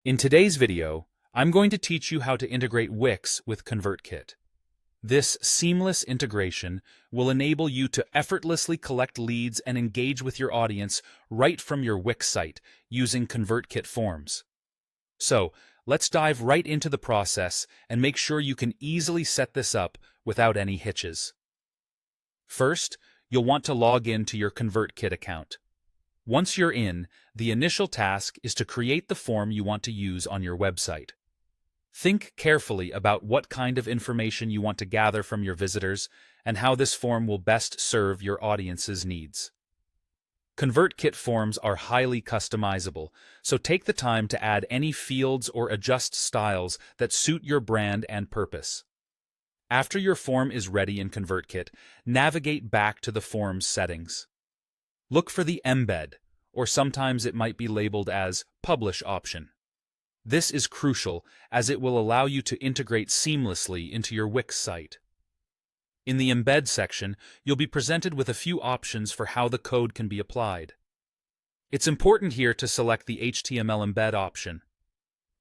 In today's video, I'm going to teach you how to integrate Wix with ConvertKit. This seamless integration will enable you to effortlessly collect leads and engage with your audience right from your Wix site using ConvertKit forms. So, let's dive right into the process and make sure you can easily set this up without any hitches. First, you'll want to log in to your ConvertKit account. Once you're in, the initial task is to create the form you want to use on your website. Think carefully about what kind of information you want to gather from your visitors and how this form will best serve your audience's needs. ConvertKit forms are highly customizable, so take the time to add any fields or adjust styles that suit your brand and purpose. After your form is ready in ConvertKit, navigate back to the form's settings. Look for the Embed, or sometimes it might be labeled as Publish option. This is crucial as it will allow you to integrate seamlessly into your Wix site. In the Embed section, you'll be presented with a few options for how the code can be applied. It's important here to select the HTML embed option.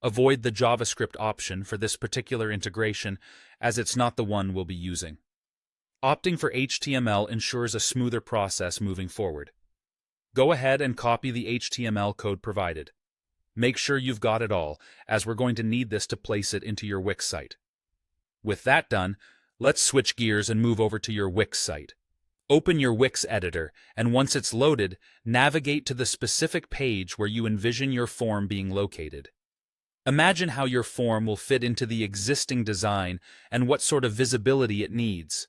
Avoid the JavaScript option for this particular integration, as it's not the one we'll be using. Opting for HTML ensures a smoother process moving forward. Go ahead and copy the HTML code provided. Make sure you've got it all, as we're going to need this to place it into your Wix site. With that done, let's switch gears and move over to your Wix site. Open your Wix editor, and once it's loaded, navigate to the specific page where you envision your form being located. Imagine how your form will fit into the existing design and what sort of visibility it needs.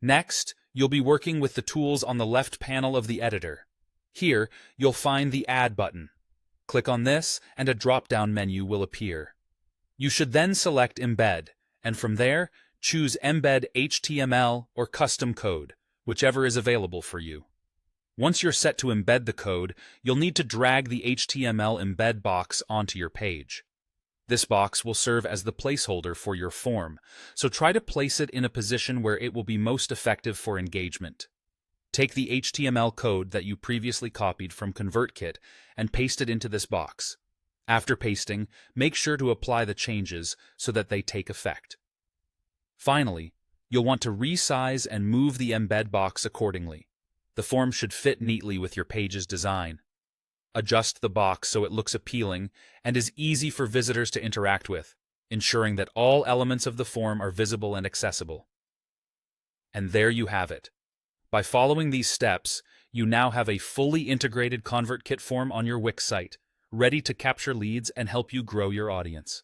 Next, you'll be working with the tools on the left panel of the editor. Here, you'll find the Add button. Click on this, and a drop-down menu will appear. You should then select Embed, and from there, choose Embed HTML or Custom Code, whichever is available for you. Once you're set to embed the code, you'll need to drag the HTML embed box onto your page. This box will serve as the placeholder for your form, so try to place it in a position where it will be most effective for engagement. Take the HTML code that you previously copied from ConvertKit and paste it into this box. After pasting, make sure to apply the changes so that they take effect. Finally, you'll want to resize and move the embed box accordingly. The form should fit neatly with your page's design. Adjust the box so it looks appealing and is easy for visitors to interact with, ensuring that all elements of the form are visible and accessible. And there you have it. By following these steps, you now have a fully integrated ConvertKit form on your Wix site, ready to capture leads and help you grow your audience.